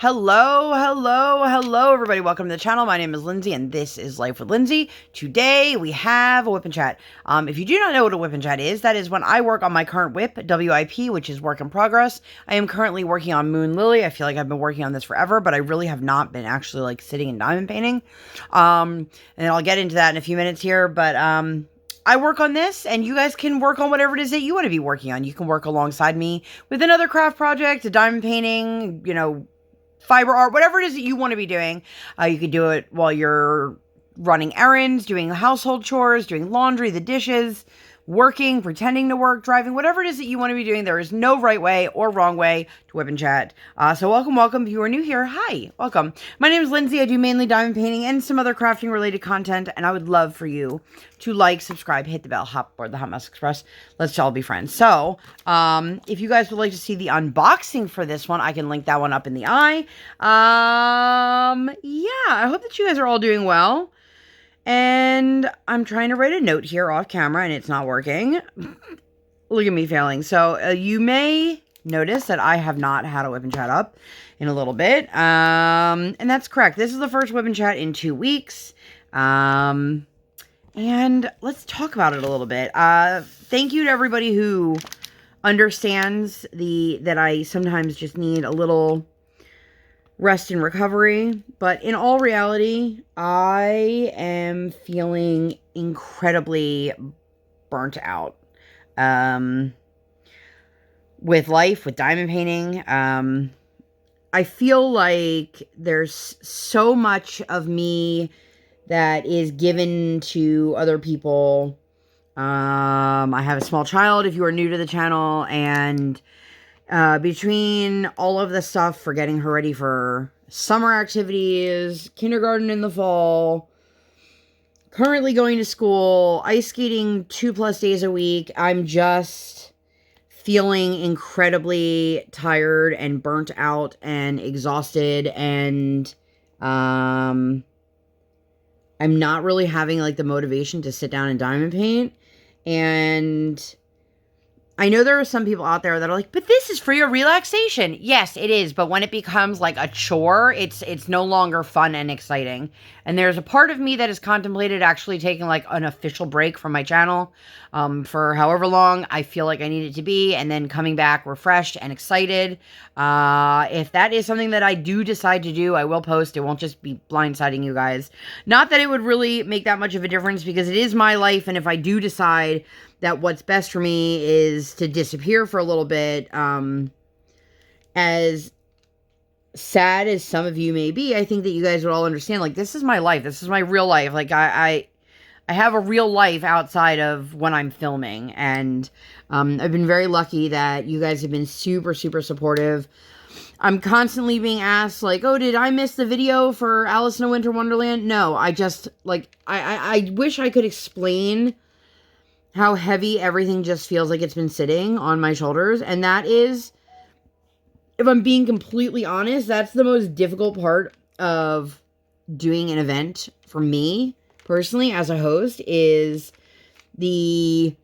Hello, everybody. Welcome to the channel. My name is Lindsay, and this is Life with Lindsay. Today, we have a WIP Chat. If you do not know what a WIP Chat is, that is when I work on my current WIP, WIP, which is work in progress. I am currently working on Moon Lily. I feel like I've been working on this forever, but I really have not been actually, like, sitting and diamond painting. And I'll get into that in a few minutes here, but, I work on this, and you guys can work on whatever it is that you want to be working on. You can work alongside me with another craft project, a diamond painting, you know, fiber art, whatever it is that you want to be doing. You can do it while you're running errands, doing household chores, doing laundry, the dishes, working, pretending to work, driving, whatever it is that you want to be doing. There is no right way or wrong way to WIP Chat. So welcome. If you are new here, hi, welcome. My name is Lindsay. I do mainly diamond painting and some other crafting related content, and I would love for you to like, subscribe, hit the bell, hop aboard the Hot Mess Express. Let's all be friends. So, if you guys would like to see the unboxing for this one, I can link that one up in the eye. Yeah, I hope that you guys are all doing well. And I'm trying to write a note here off camera, and it's not working. Look at me failing. So, you may notice that I have not had a WIP Chat up in a little bit. And that's correct. This is the first WIP Chat in 2 weeks. And let's talk about it a little bit. Thank you to everybody who understands that I sometimes just need a little rest and recovery. But in all reality, I am feeling incredibly burnt out. With life, with diamond painting. I feel like there's so much of me that is given to other people. I have a small child, if you are new to the channel, and between all of the stuff for getting her ready for summer activities, kindergarten in the fall, currently going to school, ice skating 2+ days a week, I'm just feeling incredibly tired and burnt out and exhausted, and I'm not really having, like, the motivation to sit down and diamond paint. And I know there are some people out there that are like, but this is for your relaxation. Yes, it is. But when it becomes like a chore, it's no longer fun and exciting. And there's a part of me that has contemplated actually taking like an official break from my channel for however long I feel like I need it to be, and then coming back refreshed and excited. If that is something that I do decide to do, I will post. It won't just be blindsiding you guys. Not that it would really make that much of a difference, because it is my life, and if I do decide that what's best for me is to disappear for a little bit, as sad as some of you may be, I think that you guys would all understand, like, this is my life. This is my real life. Like, I have a real life outside of when I'm filming, and I've been very lucky that you guys have been super, super supportive. I'm constantly being asked, like, oh, did I miss the video for Alice in a Winter Wonderland? No, I just, like, I wish I could explain how heavy everything just feels like it's been sitting on my shoulders. And that is, if I'm being completely honest, that's the most difficult part of doing an event for me, personally, as a host, is the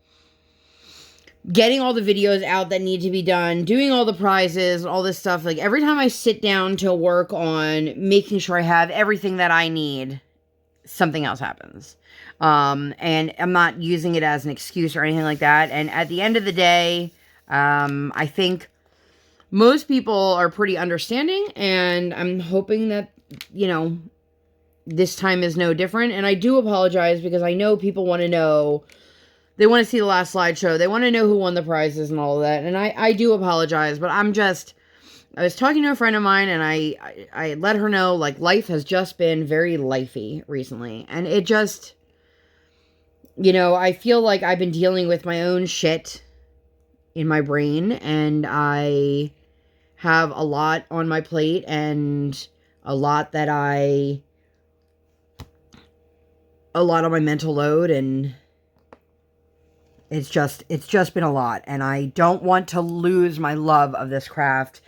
getting all the videos out that need to be done, doing all the prizes, all this stuff. Like, every time I sit down to work on making sure I have everything that I need, something else happens. And I'm not using it as an excuse or anything like that. And at the end of the day, I think most people are pretty understanding, and I'm hoping that, you know, this time is no different. And I do apologize, because I know people want to know, they want to see the last slideshow, they want to know who won the prizes and all of that. And I do apologize, but I was talking to a friend of mine, and I let her know, like, life has just been very lifey recently. And it just, you know, I feel like I've been dealing with my own shit in my brain, and I have a lot on my plate, and a lot on my mental load, and it's just been a lot, and I don't want to lose my love of this craft.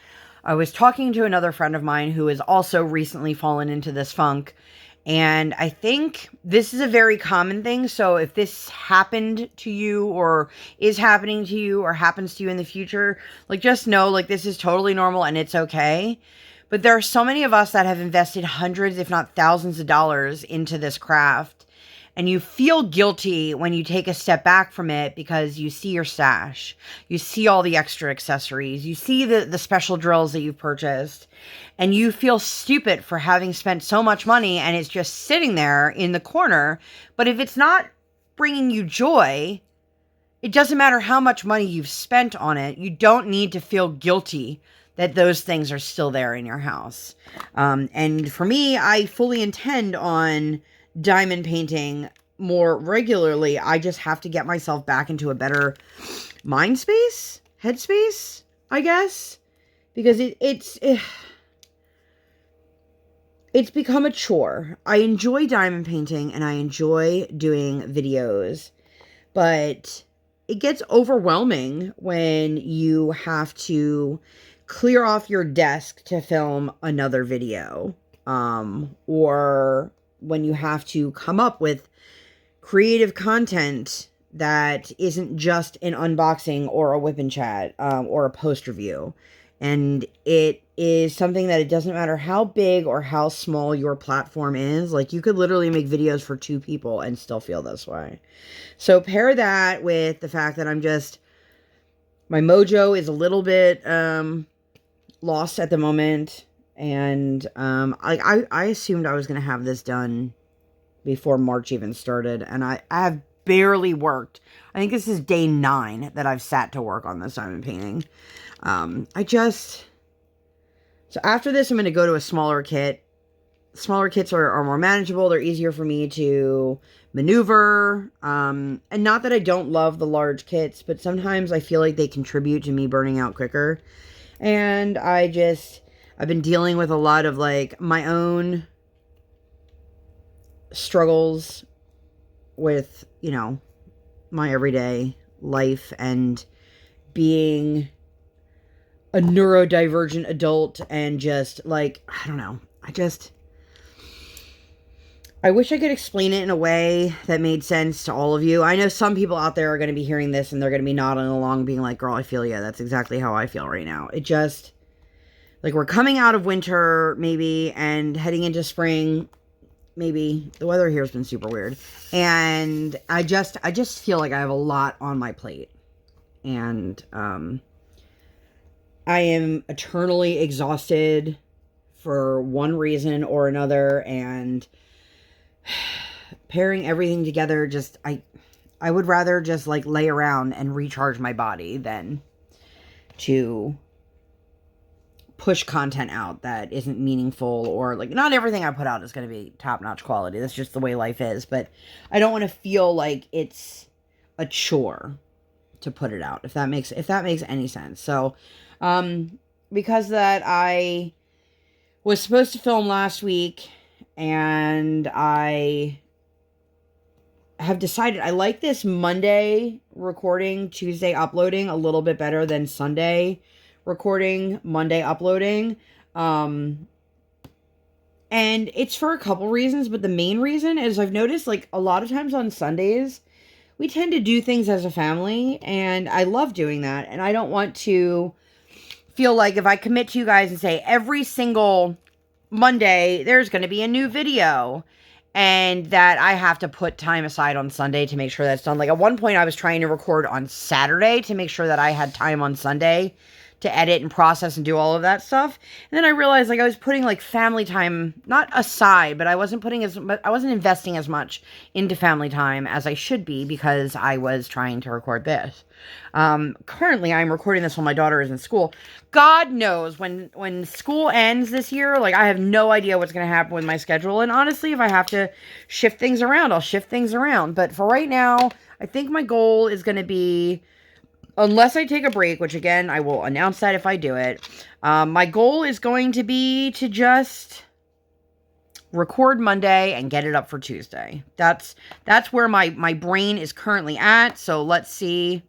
I was talking to another friend of mine who has also recently fallen into this funk, and I think this is a very common thing. So if this happened to you, or is happening to you, or happens to you in the future, like, just know, like, this is totally normal and it's okay. But there are so many of us that have invested hundreds, if not thousands of dollars into this craft. And you feel guilty when you take a step back from it because you see your stash. You see all the extra accessories. You see the special drills that you've purchased. And you feel stupid for having spent so much money and it's just sitting there in the corner. But if it's not bringing you joy, it doesn't matter how much money you've spent on it. You don't need to feel guilty that those things are still there in your house. And for me, I fully intend on diamond painting more regularly. I just have to get myself back into a better mind space, headspace, I guess, because it's become a chore. I enjoy diamond painting and I enjoy doing videos, but it gets overwhelming when you have to clear off your desk to film another video, or when you have to come up with creative content that isn't just an unboxing or a WIP Chat, or a post review. And it is something that it doesn't matter how big or how small your platform is. Like, you could literally make videos for 2 people and still feel this way. So pair that with the fact that my mojo is a little bit lost at the moment. And I assumed I was going to have this done before March even started. And I have barely worked. I think this is day 9 that I've sat to work on this diamond painting. So after this, I'm going to go to a smaller kit. Smaller kits are more manageable. They're easier for me to maneuver. And not that I don't love the large kits, but sometimes I feel like they contribute to me burning out quicker. And I've been dealing with a lot of like my own struggles with, my everyday life and being a neurodivergent adult and just like, I don't know. I wish I could explain it in a way that made sense to all of you. I know some people out there are going to be hearing this and they're going to be nodding along being like, girl, I feel ya. That's exactly how I feel right now. It just, like, we're coming out of winter maybe and heading into spring. Maybe the weather here has been super weird. And I just feel like I have a lot on my plate. And, I am eternally exhausted for one reason or another, and pairing everything together, I would rather just like lay around and recharge my body than to push content out that isn't meaningful, or like, not everything I put out is going to be top-notch quality. That's just the way life is, but I don't want to feel like it's a chore to put it out, if that makes any sense. So, because that I was supposed to film last week, and I have decided I like this Monday recording, Tuesday uploading a little bit better than Sunday recording, Monday uploading. And it's for a couple reasons, but the main reason is I've noticed, like, a lot of times on Sundays, we tend to do things as a family, and I love doing that, and I don't want to feel like if I commit to you guys and say every single Monday there's going to be a new video, and that I have to put time aside on Sunday to make sure that's done. Like, at one point I was trying to record on Saturday to make sure that I had time on Sunday to edit and process and do all of that stuff. And then I realized, like, I was putting like family time, not aside, but I wasn't investing as much into family time as I should be, because I was trying to record this. Currently I'm recording this while my daughter is in school. God knows when school ends this year, like, I have no idea what's going to happen with my schedule. And honestly, if I have to shift things around, I'll shift things around. But for right now, I think my goal is going to be, unless I take a break, which again, I will announce that if I do it, my goal is going to be to just record Monday and get it up for Tuesday. That's where my brain is currently at. So let's see.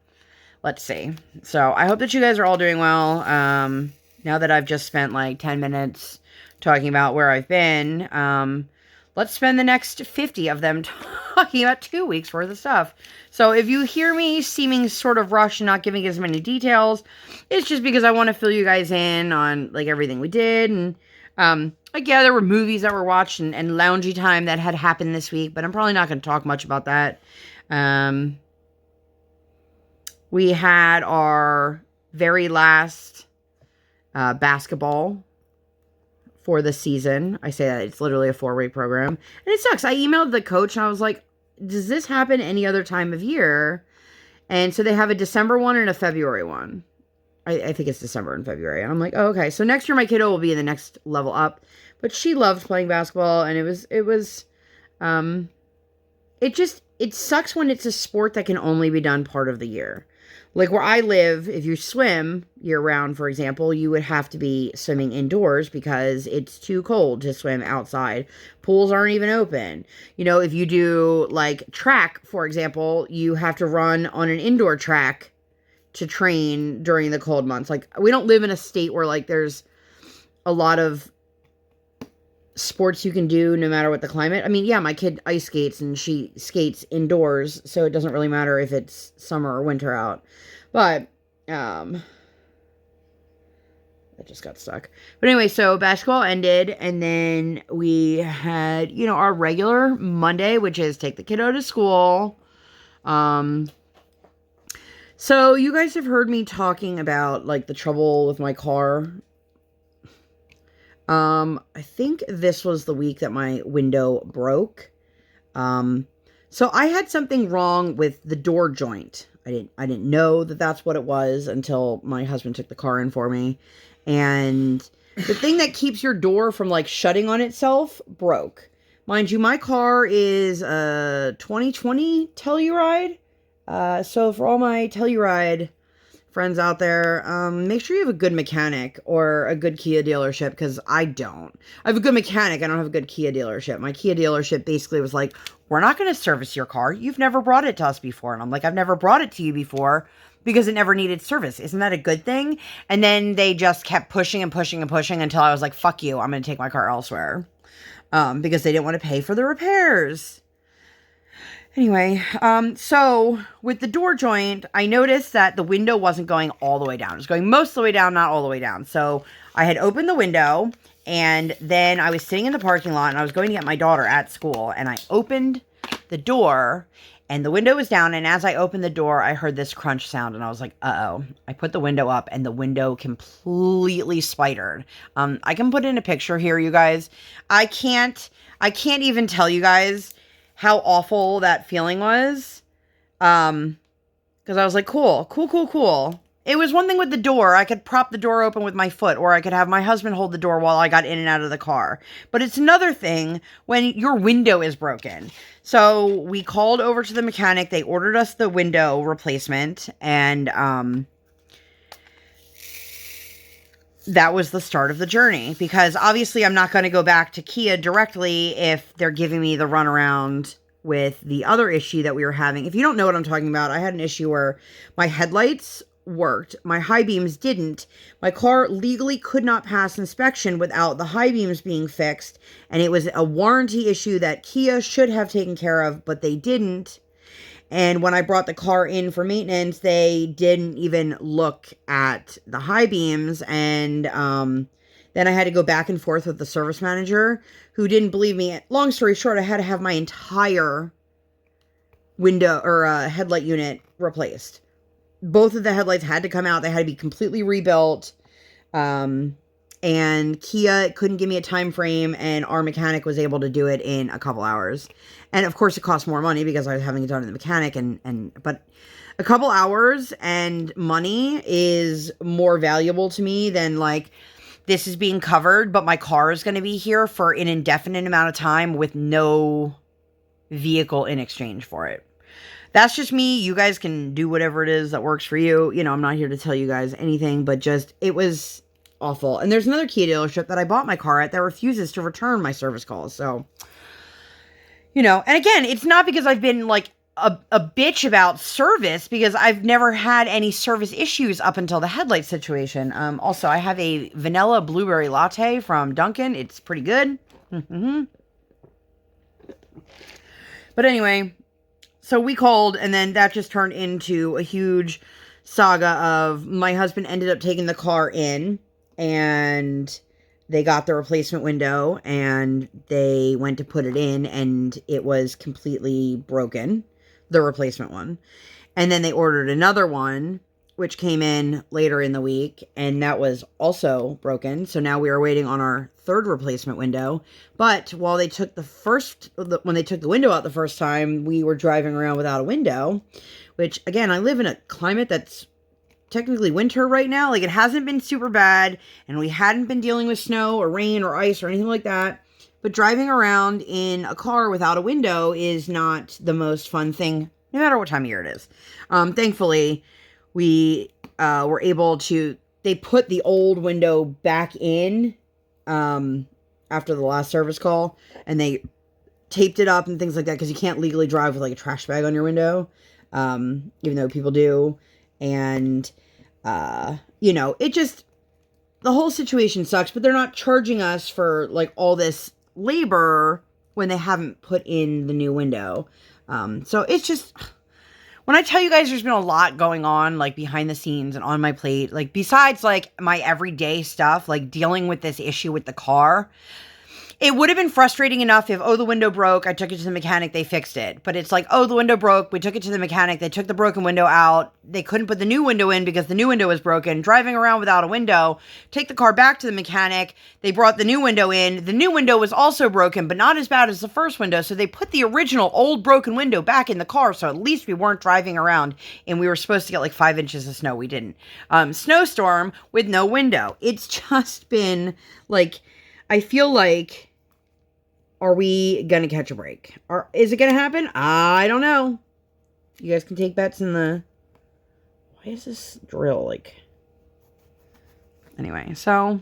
So I hope that you guys are all doing well. Now that I've just spent like 10 minutes talking about where I've been, let's spend the next 50 of them talking about 2 weeks worth of stuff. So if you hear me seeming sort of rushed and not giving as many details, it's just because I want to fill you guys in on like everything we did. And Like, yeah, there were movies that were watched and loungy time that had happened this week, but I'm probably not going to talk much about that. We had our very last basketball for the season. I say that it's literally a 4-week program. And it sucks. I emailed the coach and I was like, does this happen any other time of year? And so they have a December one and a February one. I think it's December and February. And I'm like, oh, okay. So next year my kiddo will be in the next level up. But she loved playing basketball, and it sucks when it's a sport that can only be done part of the year. Like where I live, if you swim year-round, for example, you would have to be swimming indoors because it's too cold to swim outside. Pools aren't even open. You know, if you do, like, track, for example, you have to run on an indoor track to train during the cold months. Like, we don't live in a state where, like, there's a lot of sports you can do no matter what the climate. I mean, yeah, my kid ice skates and she skates indoors, so it doesn't really matter if it's summer or winter out. But that just got stuck. But anyway, so basketball ended, and then we had, you know, our regular Monday, which is take the kiddo to school. So you guys have heard me talking about, like, the trouble with my car. I think this was the week that my window broke. So I had something wrong with the door joint. I didn't know that that's what it was until my husband took the car in for me. And the thing that keeps your door from, like, shutting on itself broke. Mind you, my car is a 2020 Telluride. So for all my Telluride friends out there, make sure you have a good mechanic or a good Kia dealership, because I don't. I have a good mechanic. I don't have a good Kia dealership. My Kia dealership basically was like, we're not going to service your car. You've never brought it to us before. And I'm like, I've never brought it to you before because it never needed service. Isn't that a good thing? And then they just kept pushing and pushing and pushing until I was like, fuck you. I'm going to take my car elsewhere. Because they didn't want to pay for the repairs. Anyway, so with the door joint, I noticed that the window wasn't going all the way down. It was going most of the way down, not all the way down. So I had opened the window, and then I was sitting in the parking lot, and I was going to get my daughter at school, and I opened the door, and the window was down, and as I opened the door, I heard this crunch sound, and I was like, uh-oh. I put the window up, and the window completely spidered. I can put in a picture here, you guys. I can't even tell you guys how awful that feeling was. Because I was like, cool. It was one thing with the door. I could prop the door open with my foot, or I could have my husband hold the door while I got in and out of the car. But it's another thing when your window is broken. So we called over to the mechanic. They ordered us the window replacement, and that was the start of the journey, because obviously I'm not going to go back to Kia directly if they're giving me the runaround with the other issue that we were having. If you don't know what I'm talking about, I had an issue where my headlights worked, my high beams didn't. My car legally could not pass inspection without the high beams being fixed, and it was a warranty issue that Kia should have taken care of, but they didn't. And when I brought the car in for maintenance, they didn't even look at the high beams. And then I had to go back and forth with the service manager, who didn't believe me. Long story short, I had to have my entire window or headlight unit replaced. Both of the headlights had to come out. They had to be completely rebuilt. And Kia couldn't give me a time frame, and our mechanic was able to do it in a couple hours. And of course it cost more money because I was having it done in the mechanic, but a couple hours and money is more valuable to me than, like, this is being covered, but my car is going to be here for an indefinite amount of time with no vehicle in exchange for it. That's just me. You guys can do whatever it is that works for you. You know, I'm not here to tell you guys anything, but just, it was awful. And there's another Kia dealership that I bought my car at that refuses to return my service calls. So, you know, and again, it's not because I've been, like, a bitch about service, because I've never had any service issues up until the headlight situation. Also, I have a vanilla blueberry latte from Dunkin'. It's pretty good. But anyway, so we called, and then that just turned into a huge saga of my husband ended up taking the car in, and they got the replacement window and they went to put it in and it was completely broken, the replacement one. And then they ordered another one, which came in later in the week, and that was also broken. So now we are waiting on our third replacement window. But while they took when they took the window out the first time, we were driving around without a window, which, again, I live in a climate that's technically winter right now. Like, it hasn't been super bad, and we hadn't been dealing with snow or rain or ice or anything like that. But driving around in a car without a window is not the most fun thing, no matter what time of year it is. Thankfully, we were able to, they put the old window back in after the last service call, and they taped it up and things like that, because you can't legally drive with like a trash bag on your window, even though people do. And, it just, the whole situation sucks, but they're not charging us for like all this labor when they haven't put in the new window. So it's just, when I tell you guys there's been a lot going on, like, behind the scenes and on my plate, like, besides, like, my everyday stuff, like, dealing with this issue with the car, it would have been frustrating enough if, the window broke, I took it to the mechanic, they fixed it. But it's like, the window broke, we took it to the mechanic, they took the broken window out, they couldn't put the new window in because the new window was broken, driving around without a window, take the car back to the mechanic, they brought the new window in, the new window was also broken, but not as bad as the first window, so they put the original old broken window back in the car, so at least we weren't driving around, and we were supposed to get like 5 inches of snow, we didn't. Snowstorm with no window. It's just been, like, I feel like, are we going to catch a break? Or is it going to happen? I don't know. You guys can take bets in the... Why is this drill, like... Anyway, so,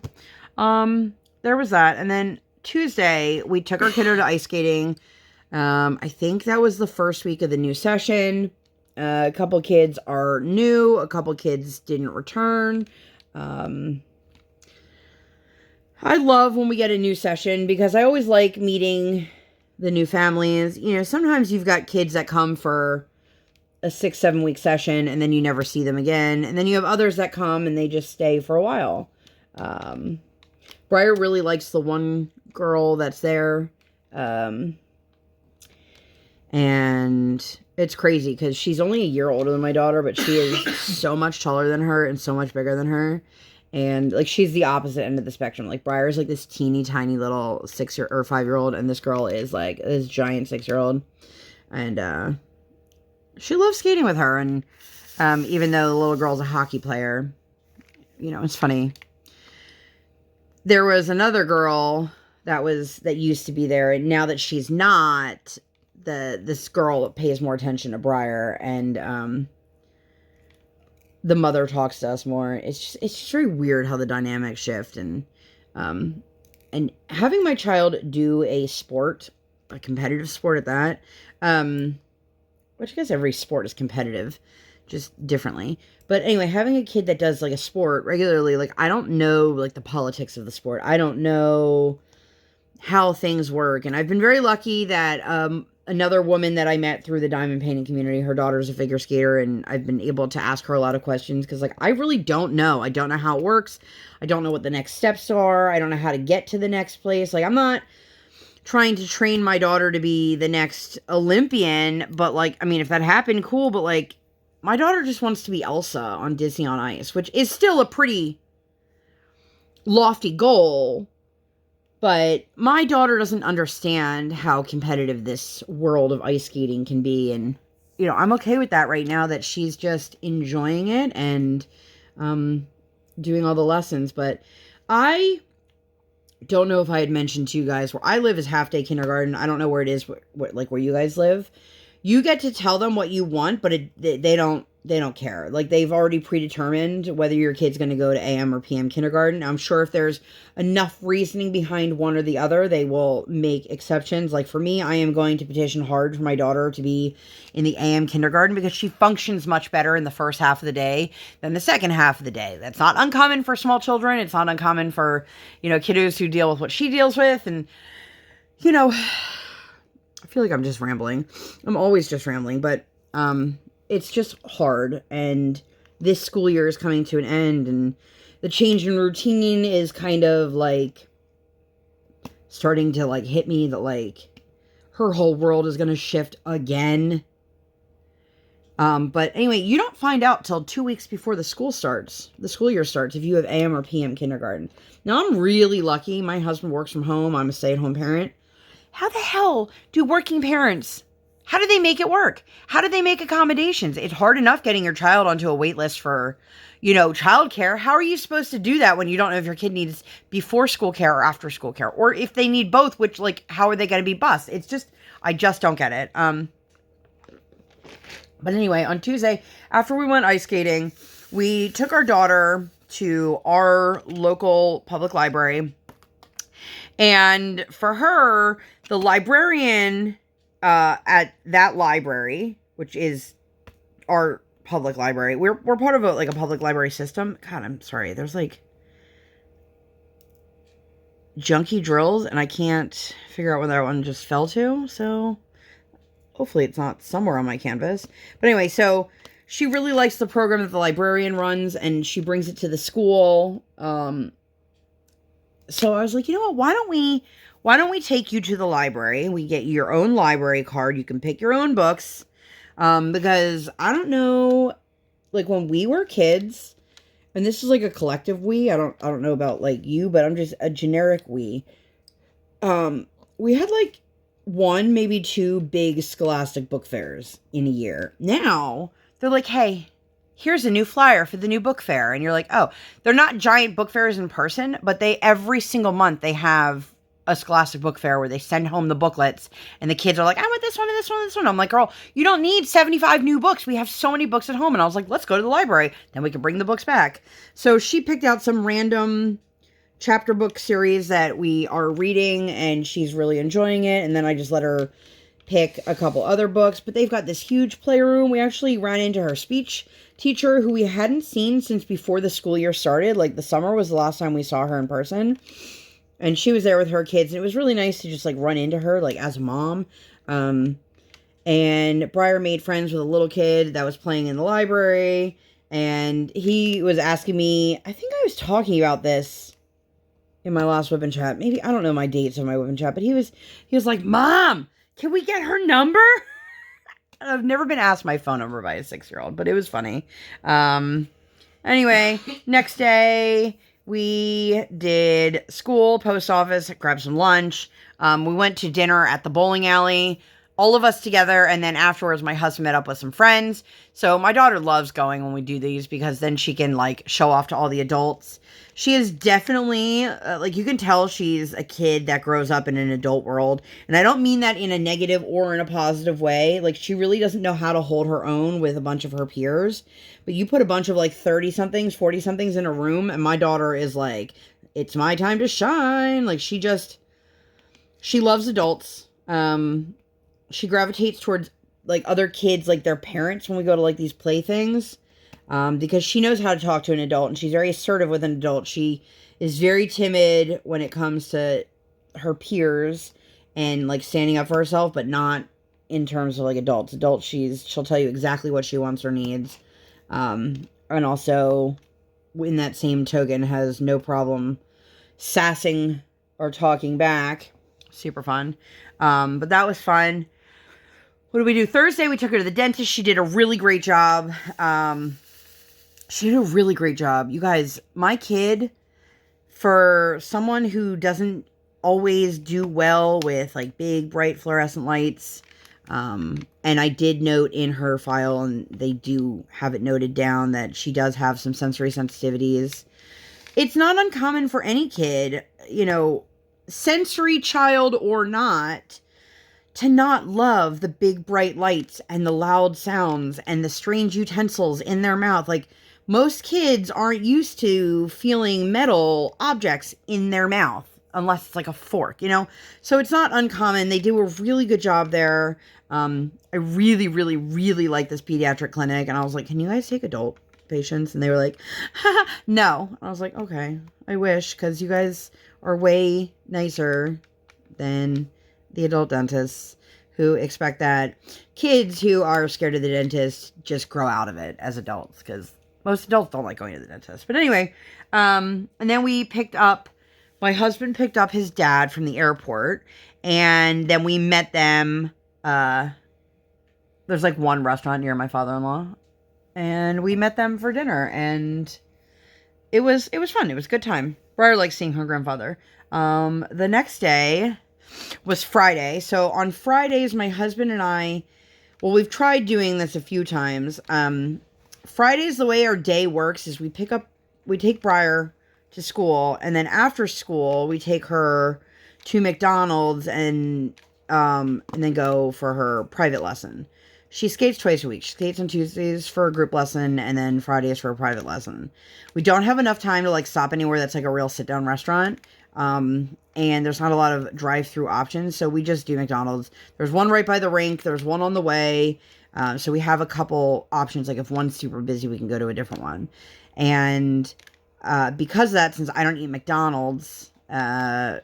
there was that. And then Tuesday, we took our kiddo to ice skating. I think that was the first week of the new session. A couple kids are new. A couple kids didn't return. I love when we get a new session because I always like meeting the new families. Sometimes you've got kids that come for a 6-7 week session and then you never see them again. And then you have others that come and they just stay for a while. Briar really likes the one girl that's there. And it's crazy because she's only a year older than my daughter, but she is so much taller than her and so much bigger than her. And, like, she's the opposite end of the spectrum. Like, Briar's, like, this teeny tiny little 5-year-old, and this girl is, like, this giant 6-year-old. And, she loves skating with her, and, even though the little girl's a hockey player, it's funny. There was another girl that used to be there, and now that she's not, this girl pays more attention to Briar, and, the mother talks to us more. It's just very weird how the dynamics shift, and having my child do a sport, a competitive sport at that, which I guess every sport is competitive, just differently. But anyway, having a kid that does like a sport regularly, like, I don't know like the politics of the sport. I don't know how things work, and I've been very lucky that another woman that I met through the diamond painting community, her daughter's a figure skater, and I've been able to ask her a lot of questions because, like, I really don't know. I don't know how it works. I don't know what the next steps are. I don't know how to get to the next place. Like, I'm not trying to train my daughter to be the next Olympian, but, like, I mean, if that happened, cool, but, like, my daughter just wants to be Elsa on Disney on Ice, which is still a pretty lofty goal. But my daughter doesn't understand how competitive this world of ice skating can be. And, I'm okay with that right now, that she's just enjoying it and doing all the lessons. But I don't know if I had mentioned to you guys, where I live is half-day kindergarten. I don't know where it is, where you guys live. You get to tell them what you want, but they don't care. Like, they've already predetermined whether your kid's going to go to AM or PM kindergarten. I'm sure if there's enough reasoning behind one or the other, they will make exceptions. Like, for me, I am going to petition hard for my daughter to be in the AM kindergarten because she functions much better in the first half of the day than the second half of the day. That's not uncommon for small children. It's not uncommon for, kiddos who deal with what she deals with. And, I feel like I'm just rambling. I'm always just rambling, but it's just hard, and this school year is coming to an end, and the change in routine is kind of like starting to like hit me that like her whole world is going to shift again. But anyway, you don't find out till 2 weeks before the school year starts, if you have AM or PM kindergarten. Now, I'm really lucky. My husband works from home. I'm a stay-at-home parent. How the hell do working parents, how do they make it work? How do they make accommodations? It's hard enough getting your child onto a wait list for, childcare. How are you supposed to do that when you don't know if your kid needs before school care or after school care? Or if they need both, which, like, how are they going to be bused? I just don't get it. But anyway, on Tuesday, after we went ice skating, we took our daughter to our local public library. And for her, the librarian at that library, which is our public library, we're part of a public library system. God, I'm sorry. There's like junky drills, and I can't figure out where that one just fell to. So hopefully it's not somewhere on my canvas. But anyway, so she really likes the program that the librarian runs, and she brings it to the school. So I was like, you know what? Why don't we take you to the library? We get you your own library card. You can pick your own books. Because I don't know, like when we were kids, and this is like a collective we, I don't know about like you, but I'm just a generic we. We had like one, maybe two big scholastic book fairs in a year. Now they're like, hey, here's a new flyer for the new book fair. And you're like, oh, they're not giant book fairs in person, but every single month they have a scholastic book fair where they send home the booklets and the kids are like, I want this one and this one and this one. I'm like, girl, you don't need 75 new books. We have so many books at home. And I was like, let's go to the library. Then we can bring the books back. So she picked out some random chapter book series that we are reading, and she's really enjoying it. And then I just let her pick a couple other books, but they've got this huge playroom. We actually ran into her speech teacher, who we hadn't seen since before the school year started. Like the summer was the last time we saw her in person, and she was there with her kids, and it was really nice to just like run into her like as a mom. And Briar made friends with a little kid that was playing in the library, and he was asking me, I think I was talking about this in my last WIP Chat. Maybe, I don't know my dates on my WIP Chat, but he was like, Mom, can we get her number? I've never been asked my phone number by a 6-year-old, but it was funny. Anyway, next day we did school, post office, grabbed some lunch. We went to dinner at the bowling alley, all of us together, and then afterwards my husband met up with some friends. So my daughter loves going when we do these, because then she can like show off to all the adults. She is definitely like, you can tell she's a kid that grows up in an adult world, and I don't mean that in a negative or in a positive way. Like, she really doesn't know how to hold her own with a bunch of her peers, but you put a bunch of like 30 somethings, 40 somethings in a room, and my daughter is like, it's my time to shine. Like, she loves adults. She gravitates towards like other kids, like their parents, when we go to like these play things, because she knows how to talk to an adult, and she's very assertive with an adult. She is very timid when it comes to her peers and like standing up for herself, but not in terms of like adults. She'll tell you exactly what she wants or needs. And also in that same token has no problem sassing or talking back. Super fun. But that was fun. What did we do? Thursday, we took her to the dentist. She did a really great job. You guys, my kid, for someone who doesn't always do well with like big, bright fluorescent lights, and I did note in her file, and they do have it noted down, that she does have some sensory sensitivities. It's not uncommon for any kid, sensory child or not, to not love the big bright lights and the loud sounds and the strange utensils in their mouth. Like, most kids aren't used to feeling metal objects in their mouth unless it's like a fork, So it's not uncommon. They do a really good job there. I really, really, really like this pediatric clinic. And I was like, can you guys take adult patients? And they were like, haha, no. I was like, okay, I wish, because you guys are way nicer than the adult dentists who expect that kids who are scared of the dentist just grow out of it as adults, because most adults don't like going to the dentist. But anyway, and then we picked up my husband picked up his dad from the airport, and then we met them. There's like one restaurant near my father-in-law, and we met them for dinner, and it was fun. It was a good time. Briar likes seeing her grandfather. The next day was Friday. So on Fridays, my husband and I, well, we've tried doing this a few times. Fridays, the way our day works is we take Briar to school, and then after school, we take her to McDonald's and then go for her private lesson. She skates twice a week. She skates on Tuesdays for a group lesson, and then Fridays for a private lesson. We don't have enough time to like stop anywhere that's like a real sit-down restaurant. And there's not a lot of drive-through options, so we just do McDonald's. There's one right by the rink. There's one on the way. So we have a couple options. Like if one's super busy, we can go to a different one. And because of that, since I don't eat McDonald's, a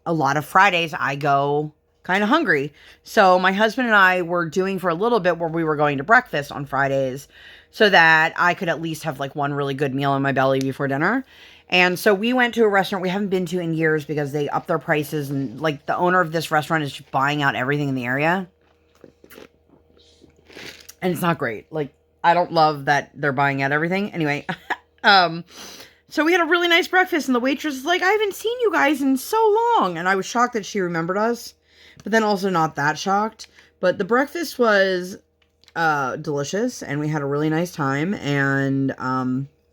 lot of Fridays I go kind of hungry. So my husband and I were doing for a little bit where we were going to breakfast on Fridays so that I could at least have like one really good meal in my belly before dinner. And so we went to a restaurant we haven't been to in years because they upped their prices, and like the owner of this restaurant is just buying out everything in the area. And it's not great. Like, I don't love that they're buying out everything. Anyway, so we had a really nice breakfast, and the waitress was like, I haven't seen you guys in so long. And I was shocked that she remembered us, but then also not that shocked. But the breakfast was delicious, and we had a really nice time. And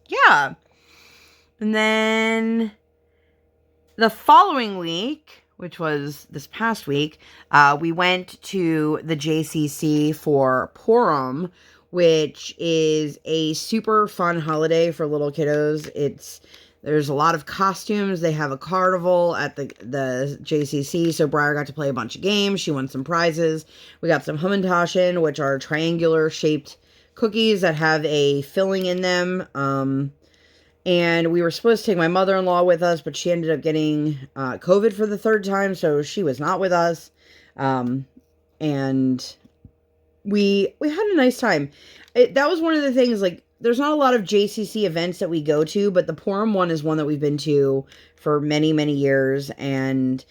yeah. And then the following week, which was this past week, we went to the JCC for Purim, which is a super fun holiday for little kiddos. There's a lot of costumes. They have a carnival at the JCC, so Briar got to play a bunch of games. She won some prizes. We got some Hamantaschen, which are triangular-shaped cookies that have a filling in them. And we were supposed to take my mother-in-law with us, but she ended up getting COVID for the third time, so she was not with us. And we had a nice time. That was one of the things, like, there's not a lot of JCC events that we go to, but the Purim one is one that we've been to for many, many years, and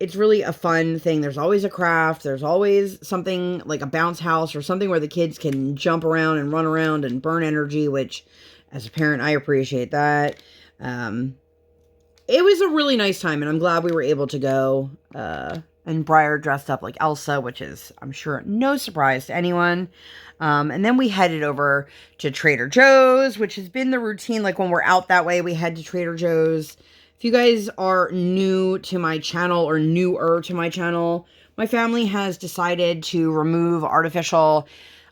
it's really a fun thing. There's always a craft. There's always something like a bounce house or something where the kids can jump around and run around and burn energy, which, as a parent, I appreciate that. It was a really nice time, and I'm glad we were able to go. And Briar dressed up like Elsa, which is, I'm sure, no surprise to anyone. And then we headed over to Trader Joe's, which has been the routine. Like when we're out that way, we head to Trader Joe's. If you guys are new to my channel or newer to my channel, my family has decided to remove artificial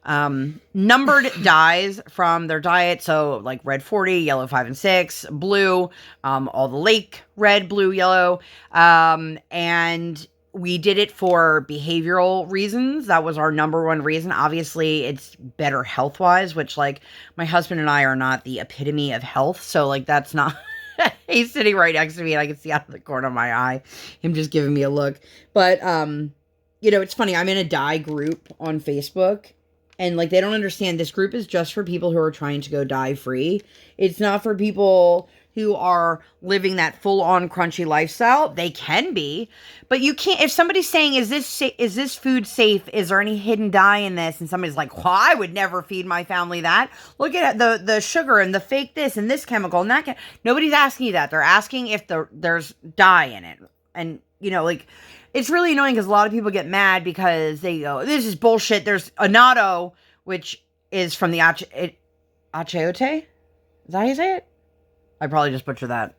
numbered dyes from their diet. So like red 40, yellow 5 and 6, blue, all the lake red, blue, yellow. And we did it for behavioral reasons. That was our number one reason. Obviously, it's better health-wise, which, like, my husband and I are not the epitome of health. So, like, that's not... He's sitting right next to me, and I can see out of the corner of my eye him just giving me a look. But, you know, it's funny. I'm in a dye group on Facebook, and, like, they don't understand. This group is just for people who are trying to go dye-free. It's not for people who are living that full-on crunchy lifestyle. They can be, but you can't. If somebody's saying, is this food safe? Is there any hidden dye in this? And somebody's like, well, I would never feed my family that. Look at the sugar and the fake this and this chemical and that. Nobody's asking you that. They're asking if there's dye in it. And, you know, like, it's really annoying because a lot of people get mad because they go, this is bullshit. There's annatto, which is from the achiote. Is that how you say it? I probably just butchered that,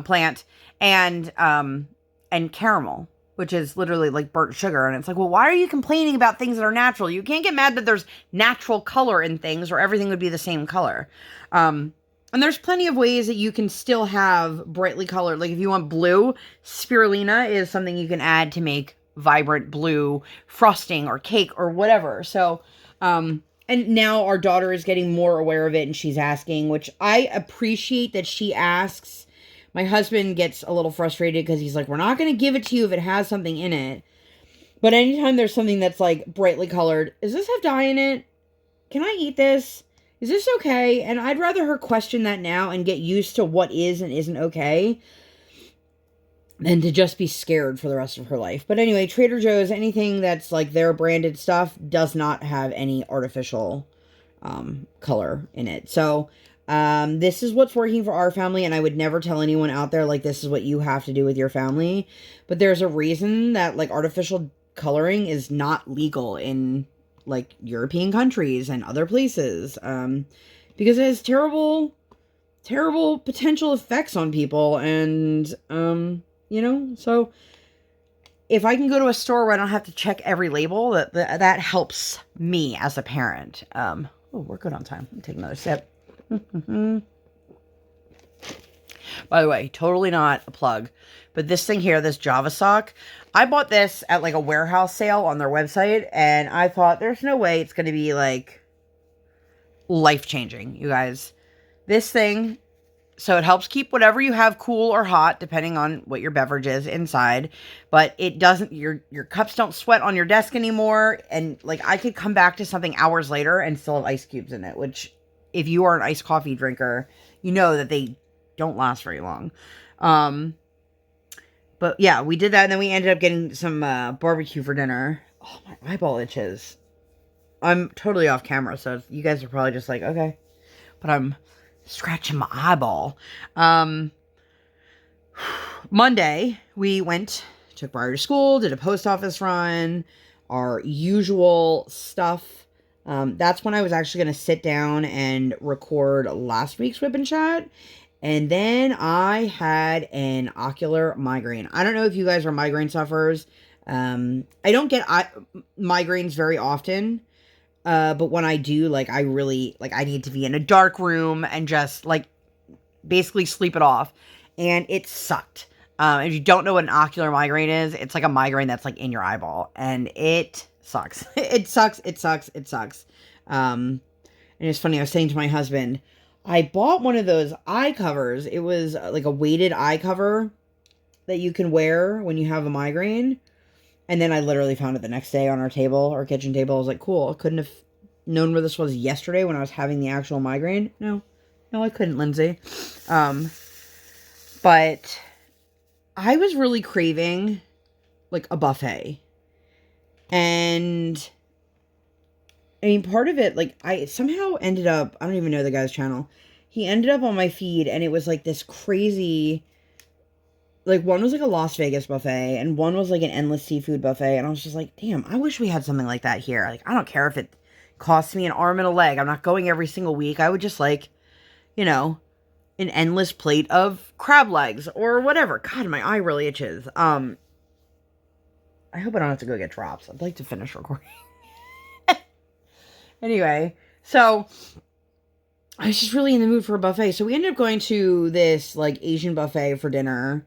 plant, and caramel, which is literally like burnt sugar. And it's like, well, why are you complaining about things that are natural? You can't get mad that there's natural color in things or everything would be the same color. And there's plenty of ways that you can still have brightly colored. Like if you want blue, spirulina is something you can add to make vibrant blue frosting or cake or whatever. So, and now our daughter is getting more aware of it, and she's asking, which I appreciate that she asks. My husband gets a little frustrated because he's like, we're not going to give it to you if it has something in it. But anytime there's something that's like brightly colored, does this have dye in it? Can I eat this? is this okay? And I'd rather her question that now and get used to what is and isn't okay than to just be scared for the rest of her life. But anyway, Trader Joe's, anything that's like their branded stuff does not have any artificial color in it. So this is what's working for our family, and I would never tell anyone out there like this is what you have to do with your family. But there's a reason that like artificial coloring is not legal in like European countries and other places, because it has terrible potential effects on people. And you know, so if I can go to a store where I don't have to check every label, that helps me as a parent. Oh, we're good on time. Let me take another sip. By the way, totally not a plug, but this thing here, this Java sock, I bought this at like a warehouse sale on their website, and I thought there's no way it's going to be like life-changing, you guys. This thing, so it helps keep whatever you have cool or hot, depending on what your beverage is inside. But it doesn't, your cups don't sweat on your desk anymore. And like, I could come back to something hours later and still have ice cubes in it, which if you are an iced coffee drinker, you know that they don't last very long. But yeah, we did that, and then we ended up getting some barbecue for dinner. Oh, my eyeball itches. I'm totally off camera, so you guys are probably just like, okay. But I'm scratching my eyeball. Monday, we took Briar to school, did a post office run, our usual stuff. That's when I was actually going to sit down and record last week's WIP Chat. And then I had an ocular migraine. I don't know if you guys are migraine sufferers. I don't get migraines very often. But when I do, like, I really, like, I need to be in a dark room and just, like, basically sleep it off. And it sucked. If you don't know what an ocular migraine is, it's like a migraine that's, like, in your eyeball. And it sucks. It sucks. And it's funny, I was saying to my husband, I bought one of those eye covers. It was like a weighted eye cover that you can wear when you have a migraine. And then I literally found it the next day on our table, our kitchen table. I was like, cool. I couldn't have known where this was yesterday when I was having the actual migraine. No, I couldn't, Lindsay. But I was really craving like a buffet. And I mean, part of it, like, I somehow ended up, I don't even know the guy's channel. He ended up on my feed, and it was like this crazy, like, one was like a Las Vegas buffet, and one was like an endless seafood buffet, and I was just like, damn, I wish we had something like that here. Like, I don't care if it costs me an arm and a leg. I'm not going every single week. I would just like, you know, an endless plate of crab legs or whatever. God, my eye really itches. I hope I don't have to go get drops. I'd like to finish recording. Anyway, so I was just really in the mood for a buffet. So we ended up going to this like Asian buffet for dinner.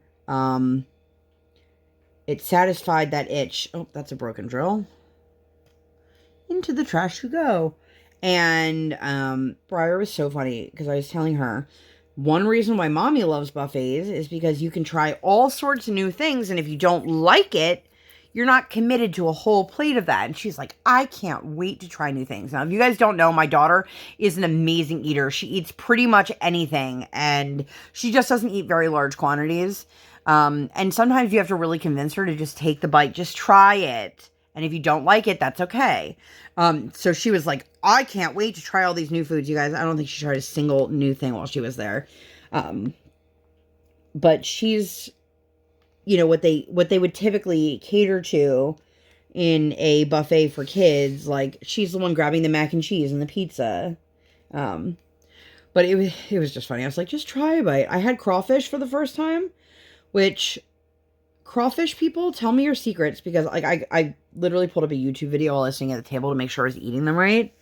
It satisfied that itch. Oh, that's a broken drill. Into the trash you go. And Briar was so funny because I was telling her, one reason why mommy loves buffets is because you can try all sorts of new things, and if you don't like it, you're not committed to a whole plate of that. And she's like, I can't wait to try new things. Now, if you guys don't know, my daughter is an amazing eater. She eats pretty much anything, and she just doesn't eat very large quantities. And sometimes you have to really convince her to just take the bite, just try it. And if you don't like it, that's okay. So she was like, I can't wait to try all these new foods, you guys. I don't think she tried a single new thing while she was there. But she's, you know, what they would typically cater to in a buffet for kids. Like, she's the one grabbing the mac and cheese and the pizza. But it was just funny. I was like, just try a bite. I had crawfish for the first time, which, crawfish people, tell me your secrets, because like I literally pulled up a YouTube video while I was sitting at the table to make sure I was eating them right.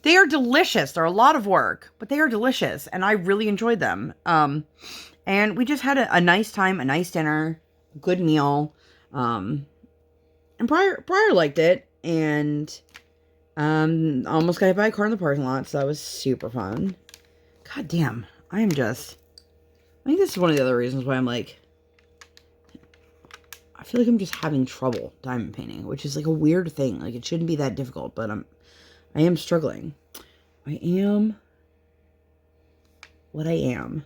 They are delicious. They're a lot of work, but they are delicious, and I really enjoyed them. And we just had a nice time, a nice dinner, good meal. And Briar liked it, and almost got hit by a car in the parking lot, so that was super fun. God damn, I think this is one of the other reasons why I'm like, I feel like I'm just having trouble diamond painting, which is like a weird thing. Like, it shouldn't be that difficult, but I am struggling. I am what I am.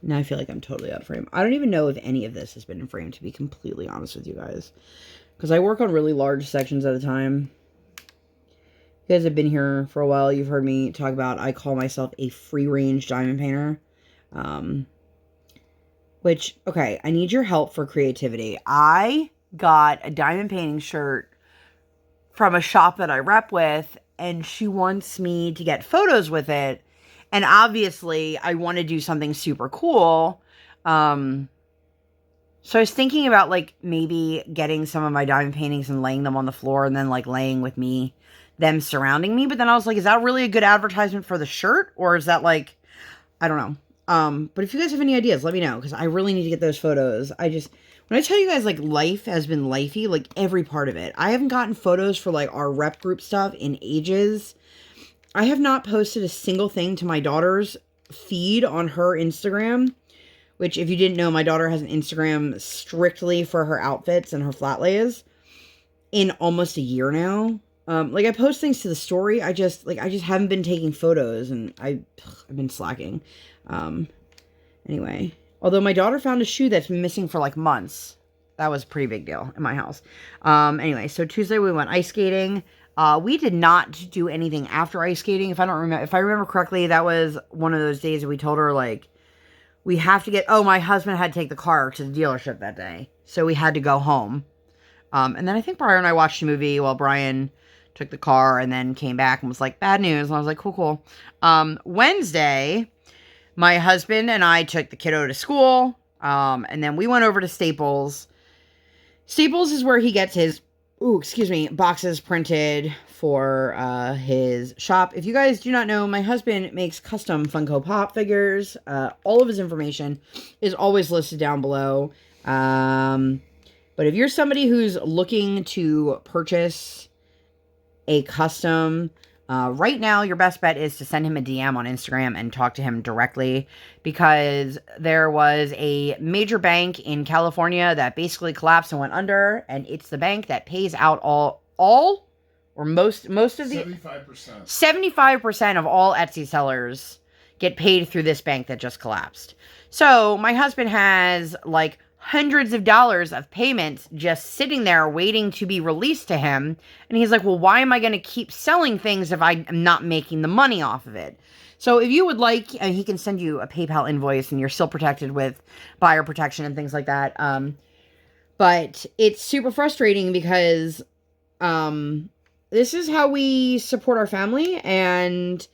Now I feel like I'm totally out of frame. I don't even know if any of this has been in frame, to be completely honest with you guys. Because I work on really large sections at a time. You guys have been here for a while. You've heard me talk about, I call myself a free-range diamond painter. Which, okay, I need your help for creativity. I got a diamond painting shirt from a shop that I rep with, and she wants me to get photos with it. And obviously, I want to do something super cool. So I was thinking about, like, maybe getting some of my diamond paintings and laying them on the floor and then, like, laying with me, them surrounding me. But then I was like, is that really a good advertisement for the shirt? Or is that, like, I don't know. But if you guys have any ideas, let me know, because I really need to get those photos. When I tell you guys, like, life has been lifey, like, every part of it. I haven't gotten photos for, like, our rep group stuff in ages. I have not posted a single thing to my daughter's feed on her Instagram, which, if you didn't know, my daughter has an Instagram strictly for her outfits and her flat lays, in almost a year now. Like, I post things to the story. I just haven't been taking photos, and I've been slacking. Anyway, although my daughter found a shoe that's been missing for, like, months. That was a pretty big deal in my house. Anyway, so Tuesday we went ice skating. We did not do anything after ice skating. If I remember correctly, that was one of those days that we told her, like, we have to get, my husband had to take the car to the dealership that day. So we had to go home. And then I think Brian and I watched a movie while Brian took the car and then came back and was like, bad news. And I was like, cool. Wednesday, my husband and I took the kiddo to school. And then we went over to Staples. Staples is where he gets his boxes printed for his shop. If you guys do not know, my husband makes custom Funko Pop figures. All of his information is always listed down below. But if you're somebody who's looking to purchase a custom, right now your best bet is to send him a DM on Instagram and talk to him directly, because there was a major bank in California that basically collapsed and went under, and it's the bank that pays out all or most of the 75% of all Etsy sellers get paid through this bank that just collapsed. So my husband has, like, hundreds of dollars of payments just sitting there waiting to be released to him. And he's like, well, why am I going to keep selling things if I am not making the money off of it? So if you would like, he can send you a PayPal invoice and you're still protected with buyer protection and things like that. But it's super frustrating because this is how we support our family. And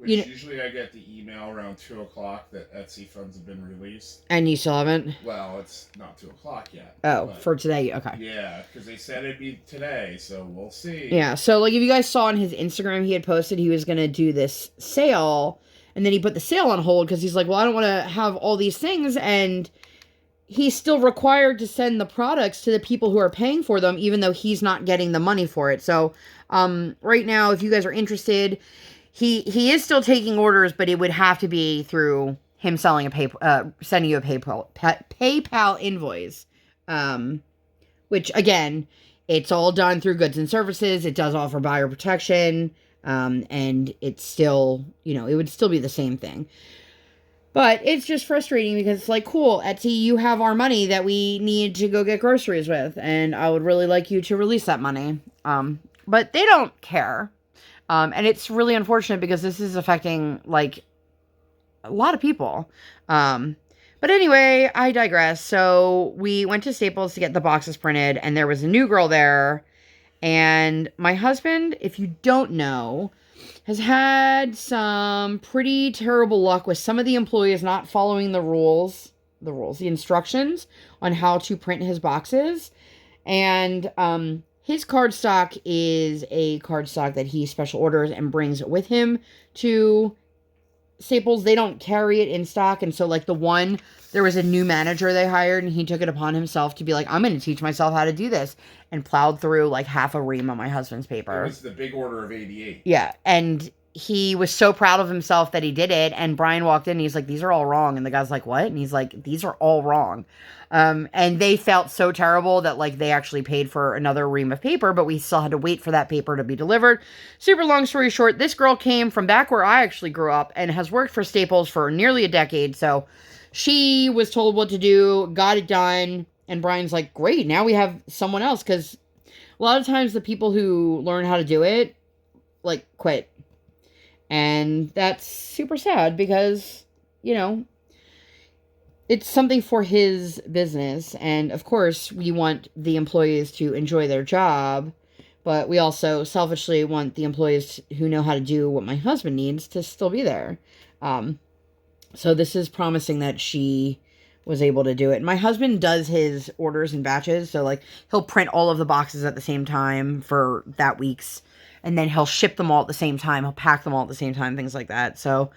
usually I get the email around 2 o'clock that Etsy funds have been released. And you still haven't? Well, it's not 2 o'clock yet. Oh, for today? Okay. Yeah, because they said it'd be today, so we'll see. Yeah, so, like, if you guys saw on his Instagram, he had posted he was going to do this sale, and then he put the sale on hold because he's like, well, I don't want to have all these things, and he's still required to send the products to the people who are paying for them, even though he's not getting the money for it. So, right now, if you guys are interested, he is still taking orders, but it would have to be through him sending you a PayPal invoice. Which, again, it's all done through goods and services. It does offer buyer protection. And it's still, it would still be the same thing. But it's just frustrating because it's like, cool, Etsy, you have our money that we need to go get groceries with. And I would really like you to release that money. But they don't care. And it's really unfortunate because this is affecting, like, a lot of people. But anyway, I digress. So we went to Staples to get the boxes printed, and there was a new girl there. And my husband, if you don't know, has had some pretty terrible luck with some of the employees not following the instructions on how to print his boxes. And his cardstock is a cardstock that he special orders and brings with him to Staples. They don't carry it in stock. And so, like, there was a new manager they hired, and he took it upon himself to be like, I'm going to teach myself how to do this, and plowed through, like, half a ream of my husband's paper. It was the big order of 88. Yeah. And he was so proud of himself that he did it. And Brian walked in and he's like, these are all wrong. And the guy's like, what? And he's like, these are all wrong. And they felt so terrible that like they actually paid for another ream of paper, but we still had to wait for that paper to be delivered. Super long story short, this girl came from back where I actually grew up and has worked for Staples for nearly a decade. So she was told what to do, got it done. And Brian's like, great, now we have someone else. Because a lot of times the people who learn how to do it, like, quit. And that's super sad because, you know, it's something for his business. And of course, we want the employees to enjoy their job. But we also selfishly want the employees who know how to do what my husband needs to still be there. So this is promising that she was able to do it. My husband does his orders in batches. So, like, he'll print all of the boxes at the same time for that week's. And then he'll ship them all at the same time. He'll pack them all at the same time, things like that. So,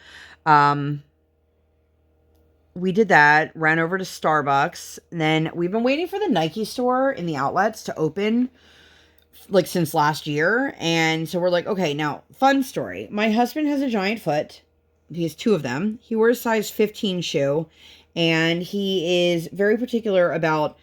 we did that. Ran over to Starbucks. And then we've been waiting for the Nike store in the outlets to open, like, since last year. And so we're like, okay, now, fun story. My husband has a giant foot. He has 2 of them. He wears size 15 shoe. And he is very particular about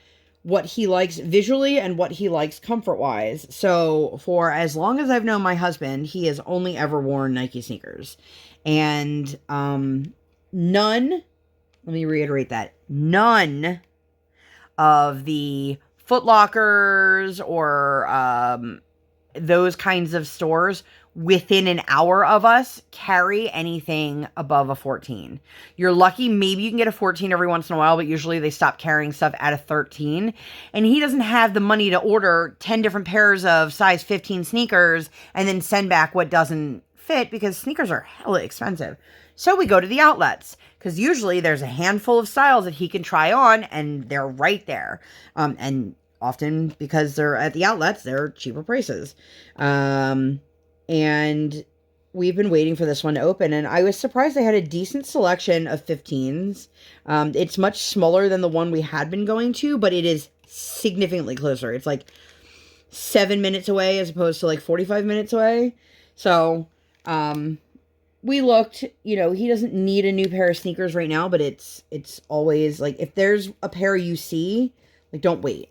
what he likes visually and what he likes comfort-wise. So for as long as I've known my husband, he has only ever worn Nike sneakers. And none, let me reiterate that, none of the Foot Lockers or those kinds of stores within an hour of us carry anything above a 14. You're lucky, maybe you can get a 14 every once in a while, but usually they stop carrying stuff at a 13. And he doesn't have the money to order 10 different pairs of size 15 sneakers and then send back what doesn't fit because sneakers are hella expensive. So we go to the outlets because usually there's a handful of styles that he can try on and they're right there. And often because they're at the outlets, they're cheaper prices. And we've been waiting for this one to open, and I was surprised they had a decent selection of 15s. It's much smaller than the one we had been going to, but it is significantly closer. It's like 7 minutes away as opposed to like 45 minutes away. So, we looked, you know, he doesn't need a new pair of sneakers right now, but it's always like, if there's a pair you see, like, don't wait.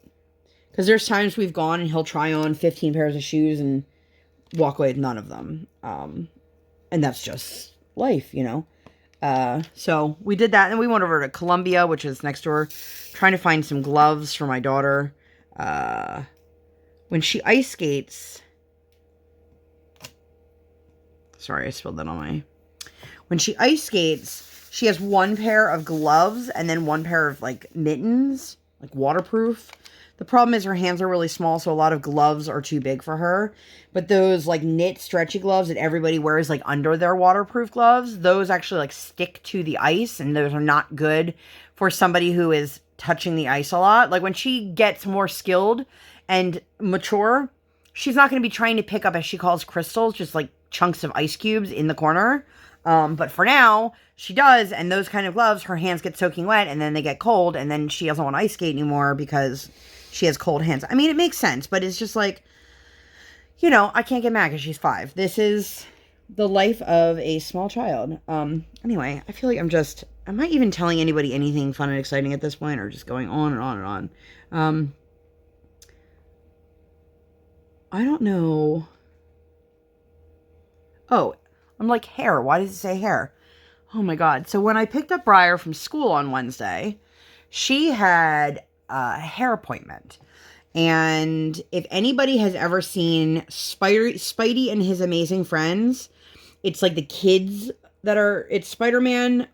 Because there's times we've gone and he'll try on 15 pairs of shoes and walk away with none of them. And that's just life, you know. So we did that, and we went over to Columbia, which is next door, trying to find some gloves for my daughter. When she ice skates, sorry, I spilled that on my, when she ice skates, she has 1 pair of gloves and then 1 pair of like mittens, like waterproof. The problem is her hands are really small, so a lot of gloves are too big for her. But those like knit stretchy gloves that everybody wears like under their waterproof gloves, those actually like stick to the ice, and those are not good for somebody who is touching the ice a lot. Like when she gets more skilled and mature, she's not going to be trying to pick up, as she calls, crystals, just like chunks of ice cubes in the corner. But for now, she does, and those kind of gloves, her hands get soaking wet, and then they get cold, and then she doesn't want to ice skate anymore because she has cold hands. I mean, it makes sense, but it's just like, you know, I can't get mad because she's 5. This is the life of a small child. Anyway, I feel like am I even telling anybody anything fun and exciting at this point, or just going on and on and on? I don't know. Oh, I'm like, hair. Why does it say hair? Oh my God. So when I picked up Briar from school on Wednesday, she had a hair appointment. And if anybody has ever seen Spidey and His Amazing Friends, it's like the kids that are, it's Spider-Man,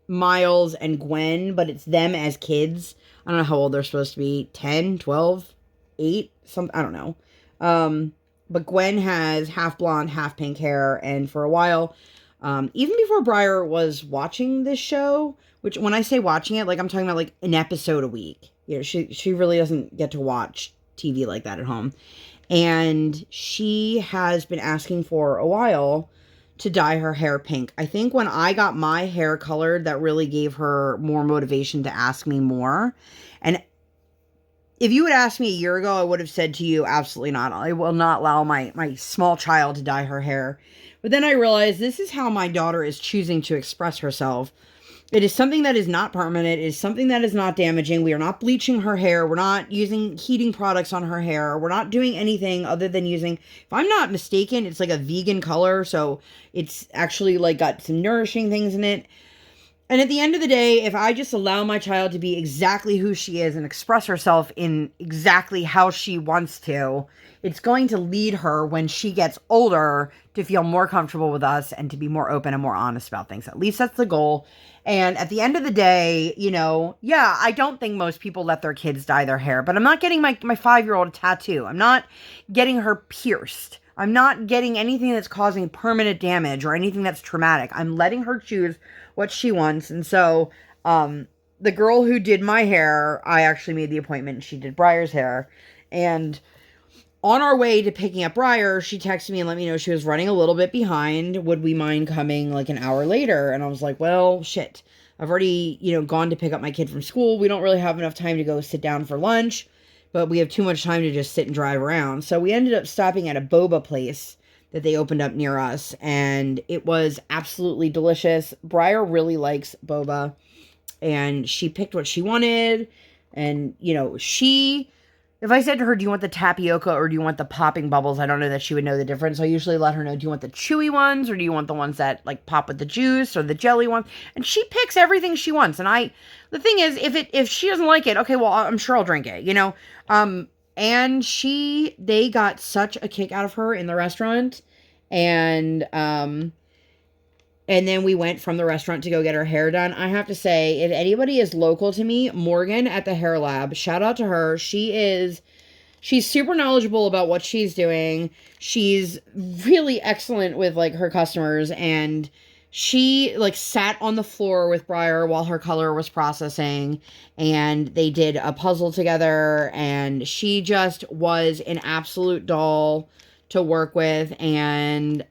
Miles, and Gwen, but it's them as kids. I don't know how old they're supposed to be. 10, 12, 8, I don't know. But Gwen has half blonde, half pink hair, and for a while, even before Briar was watching this show, which when I say watching it, like I'm talking about like an episode a week. You know, she really doesn't get to watch TV like that at home. And she has been asking for a while to dye her hair pink. I think when I got my hair colored, that really gave her more motivation to ask me more. And if you had asked me a year ago, I would have said to you, absolutely not. I will not allow my small child to dye her hair But then I realized this is how my daughter is choosing to express herself. It is something that is not permanent. It is something that is not damaging. We are not bleaching her hair. We're not using heating products on her hair. We're not doing anything other than using, if I'm not mistaken, it's like a vegan color. So it's actually like got some nourishing things in it. And at the end of the day, if I just allow my child to be exactly who she is and express herself in exactly how she wants to, it's going to lead her when she gets older to feel more comfortable with us and to be more open and more honest about things. At least that's the goal. And at the end of the day, you know, yeah, I don't think most people let their kids dye their hair, but I'm not getting my 5-year-old a tattoo. I'm not getting her pierced. I'm not getting anything that's causing permanent damage or anything that's traumatic. I'm letting her choose what she wants. And so, the girl who did my hair, I actually made the appointment. She did Briar's hair. And on our way to picking up Briar, she texted me and let me know she was running a little bit behind. Would we mind coming like an hour later? And I was like, well, shit. I've already, gone to pick up my kid from school. We don't really have enough time to go sit down for lunch, but we have too much time to just sit and drive around. So we ended up stopping at a boba place that they opened up near us, and it was absolutely delicious. Briar really likes boba, and she picked what she wanted. And, if I said to her, do you want the tapioca or do you want the popping bubbles? I don't know that she would know the difference. So I usually let her know, do you want the chewy ones or do you want the ones that like pop with the juice or the jelly ones? And she picks everything she wants. And the thing is, if she doesn't like it, okay, well, I'm sure I'll drink it, and they got such a kick out of her in the restaurant. And then we went from the restaurant to go get her hair done. I have to say, if anybody is local to me, Morgan at the Hair Lab, shout out to her. She's super knowledgeable about what she's doing. She's really excellent with like her customers, and she like sat on the floor with Briar while her color was processing, and they did a puzzle together, and she just was an absolute doll to work with, and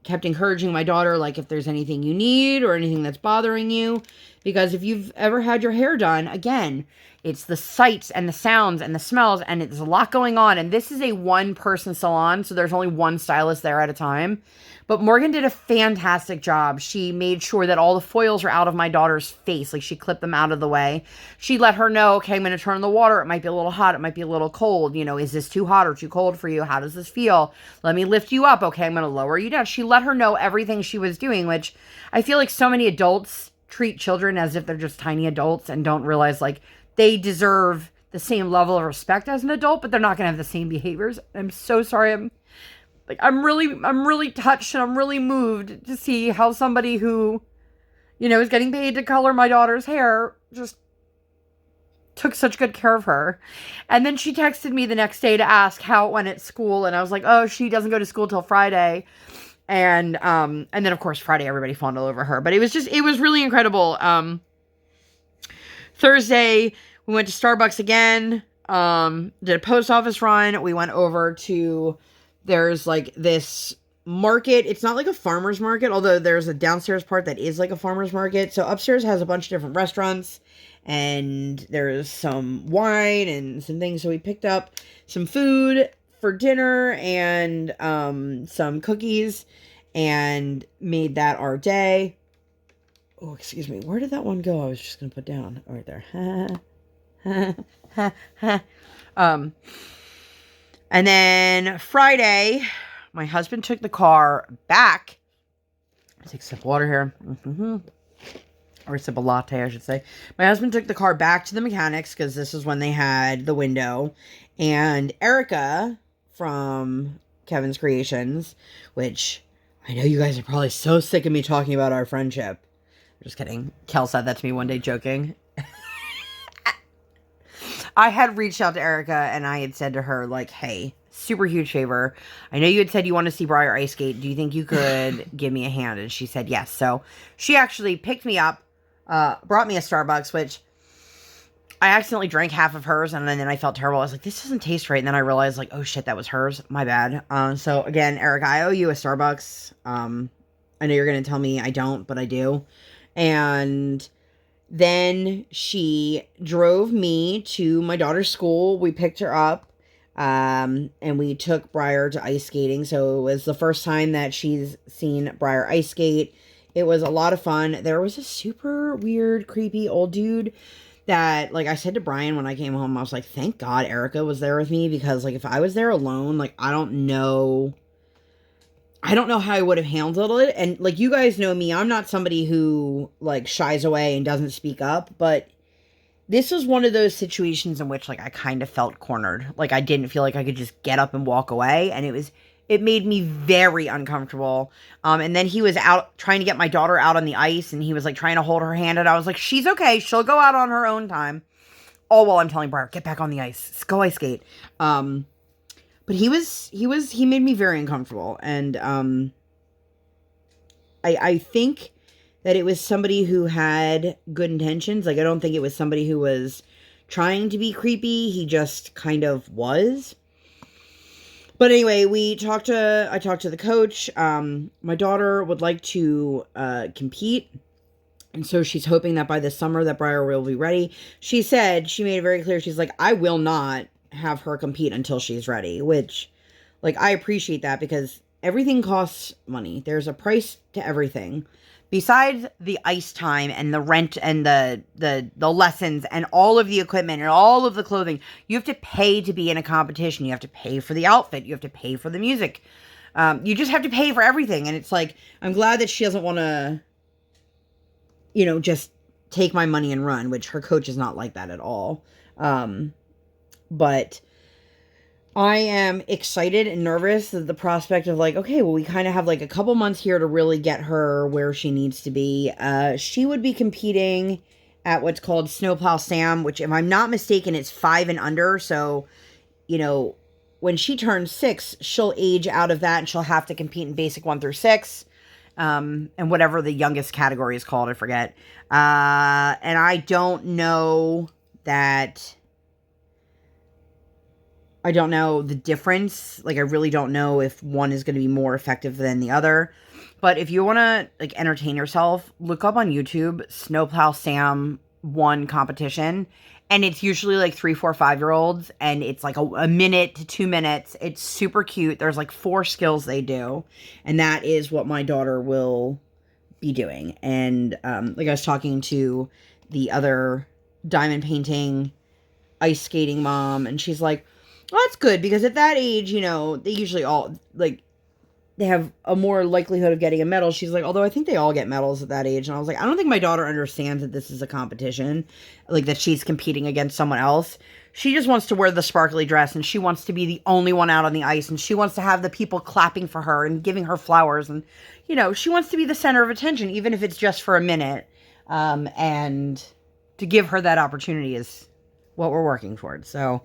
kept encouraging my daughter, like, if there's anything you need or anything that's bothering you, because if you've ever had your hair done, again, it's the sights and the sounds and the smells, and it's a lot going on. And this is a one-person salon, so there's only one stylist there at a time. But Morgan did a fantastic job. She made sure that all the foils are out of my daughter's face. Like, she clipped them out of the way. She let her know, okay, I'm going to turn on the water. It might be a little hot. It might be a little cold. Is this too hot or too cold for you? How does this feel? Let me lift you up. Okay, I'm going to lower you down. She let her know everything she was doing, which I feel like so many adults treat children as if they're just tiny adults and don't realize, like, they deserve the same level of respect as an adult, but they're not going to have the same behaviors. I'm so sorry. I'm really touched, and I'm really moved to see how somebody who, is getting paid to color my daughter's hair just took such good care of her. And then she texted me the next day to ask how it went at school, and I was like, oh, she doesn't go to school till Friday. And then of course Friday everybody fawned all over her, but it was really incredible. Thursday we went to Starbucks again, did a post office run. We went over to, there's like this market. It's not like a farmer's market, although there's a downstairs part that is like a farmer's market. So upstairs has a bunch of different restaurants, and there's some wine and some things. So we picked up some food for dinner and some cookies and made that our day. Oh, excuse me. Where did that one go? I was just going to put down. Oh, right there. And then Friday, my husband took the car back. I'll take a sip of water here. Or a sip of latte, I should say. My husband took the car back to the mechanics because this is when they had the window. And Erica from Kevin's Creations, which I know you guys are probably so sick of me talking about our friendship. I'm just kidding. Kel said that to me one day joking. I had reached out to Erica and I had said to her, like, hey, super huge favor. I know you had said you want to see Briar ice skate. Do you think you could give me a hand? And she said yes. So she actually picked me up, brought me a Starbucks, which I accidentally drank half of hers, and then I felt terrible. I was like, this doesn't taste right. And then I realized, like, oh shit, that was hers. My bad. So again, Erica, I owe you a Starbucks. I know you're going to tell me I don't, but I do. And then she drove me to my daughter's school. We picked her up. And we took Briar to ice skating. So it was the first time that she's seen Briar ice skate. It was a lot of fun. There was a super weird, creepy old dude that, like, I said to Brian when I came home, I was like, thank God Erica was there with me, because, like, if I was there alone, like, I don't know how I would have handled it. And, like, you guys know me, I'm not somebody who, like, shies away and doesn't speak up, but this was one of those situations in which, like, I kind of felt cornered. Like, I didn't feel like I could just get up and walk away, and it made me very uncomfortable. And then he was out trying to get my daughter out on the ice, and he was, like, trying to hold her hand, and I was like, she's okay, she'll go out on her own time. All while I'm telling Briar, get back on the ice, go ice skate. But he made me very uncomfortable, and I think that it was somebody who had good intentions. Like, I don't think it was somebody who was trying to be creepy. He just kind of was. But anyway, I talked to the coach. My daughter would like to compete. And so she's hoping that by the summer that Briar will be ready. She said, she made it very clear, she's like, I will not have her compete until she's ready. Which, like, I appreciate that, because everything costs money. There's a price to everything. Besides the ice time and the rent and the lessons and all of the equipment and all of the clothing, you have to pay to be in a competition. You have to pay for the outfit. You have to pay for the music. You just have to pay for everything. And it's like, I'm glad that she doesn't want to, just take my money and run, which her coach is not like that at all. But I am excited and nervous at the prospect of, like, okay, well, we kind of have, like, a couple months here to really get her where she needs to be. She would be competing at what's called Snowplow Sam, which, if I'm not mistaken, it's 5 and under. So, when she turns 6, she'll age out of that, and she'll have to compete in basic 1 through 6. And whatever the youngest category is called, I forget. And I don't know the difference. Like, I really don't know if one is going to be more effective than the other. But if you want to, like, entertain yourself, look up on YouTube Snowplow Sam 1 competition. And it's usually like 3, 4, 5-year-olds. And it's like a minute to 2 minutes. It's super cute. There's like 4 skills they do. And that is what my daughter will be doing. And like, I was talking to the other diamond painting, ice skating mom. And she's like, well, that's good, because at that age, they usually all, like, they have a more likelihood of getting a medal. She's like, although I think they all get medals at that age. And I was like, I don't think my daughter understands that this is a competition, like, that she's competing against someone else. She just wants to wear the sparkly dress, and she wants to be the only one out on the ice, and she wants to have the people clapping for her and giving her flowers. And, she wants to be the center of attention, even if it's just for a minute. And to give her that opportunity is what we're working towards. So,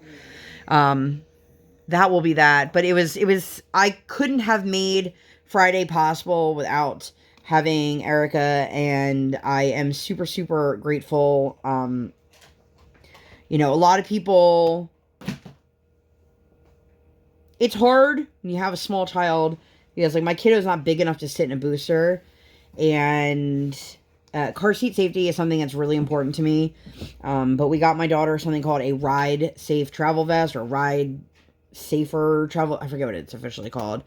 that will be that. But it was, I couldn't have made Friday possible without having Erica, and I am super, super grateful. A lot of people, it's hard when you have a small child, because, like, my kiddo's not big enough to sit in a booster, and car seat safety is something that's really important to me. But we got my daughter something called a Ride Safe Travel Vest, or Ride Safer Travel, I forget what it's officially called.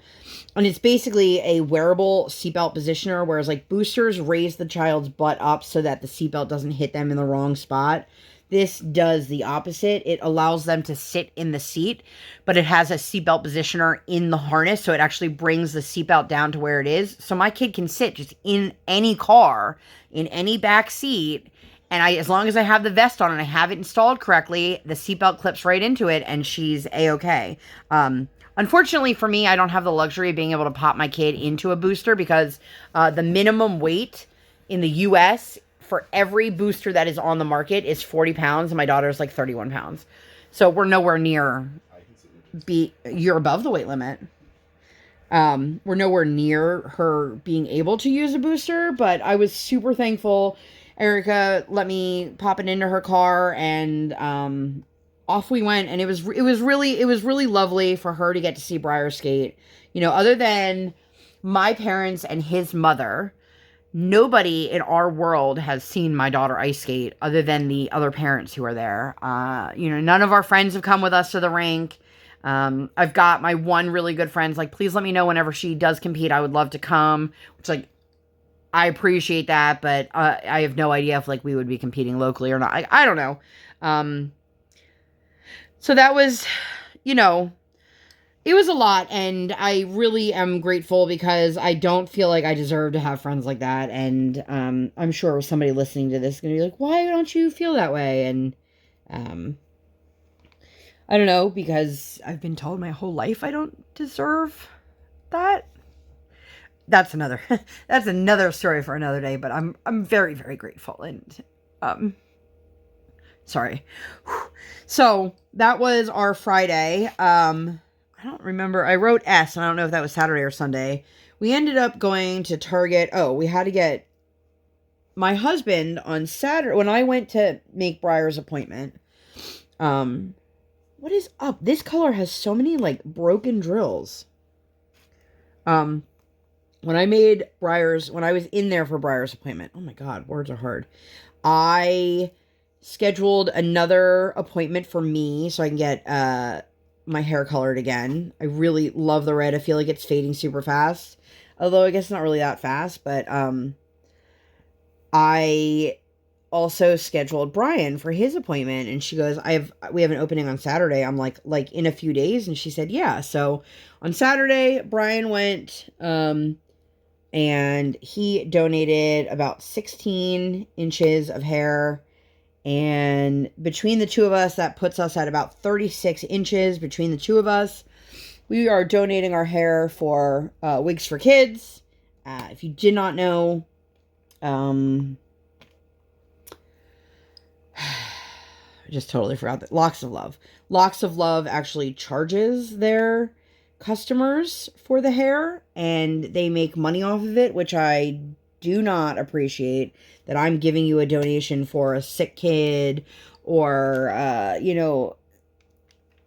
And it's basically a wearable seatbelt positioner, whereas, like, boosters raise the child's butt up so that the seatbelt doesn't hit them in the wrong spot. This does the opposite. It allows them to sit in the seat, but it has a seatbelt positioner in the harness, so it actually brings the seatbelt down to where it is. So my kid can sit just in any car, in any back seat, and as long as I have the vest on and I have it installed correctly, the seatbelt clips right into it, and she's A-okay. Unfortunately for me, I don't have the luxury of being able to pop my kid into a booster, because the minimum weight in the U.S. for every booster that is on the market is 40 pounds, and my daughter's like 31 pounds. So we're nowhere near, you're above the weight limit. We're nowhere near her being able to use a booster, but I was super thankful. Erica let me pop it into her car, and off we went. And it was really lovely for her to get to see Briar skate. Other than my parents and his mother, nobody in our world has seen my daughter ice skate other than the other parents who are there. None of our friends have come with us to the rink. I've got my one really good friend's like, please let me know whenever she does compete. I would love to come, which like, I appreciate that, but I have no idea if like we would be competing locally or not. I don't know. So that was, you know, it was a lot, and I really am grateful because I don't feel like I deserve to have friends like that. And I'm sure somebody listening to this is going to be like, why don't you feel that way? And I don't know, because I've been told my whole life I don't deserve that. That's another that's another story for another day, but I'm very, very grateful. And sorry. So that was our Friday. I don't remember. I wrote S, and I don't know if that was Saturday or Sunday. We ended up going to Target. Oh, we had to get my husband on Saturday when I went to make Briar's appointment. What is up? This color has so many like broken drills. When I was in there for Briar's appointment. Oh my God, words are hard. I scheduled another appointment for me so I can get my hair colored again. I really love the red. I feel like it's fading super fast. Although I guess not really that fast, but I also scheduled Brian for his appointment, and she goes, we have an opening on Saturday. I'm like in a few days, and she said, yeah. So on Saturday, Brian went and he donated about 16 inches of hair. And between the two of us, that puts us at about 36 inches between the two of us. We are donating our hair for Wigs for Kids. If you did not know, I just totally forgot that. Locks of Love. Locks of Love actually charges their customers for the hair, and they make money off of it, which I do not appreciate. That I'm giving you a donation for a sick kid or,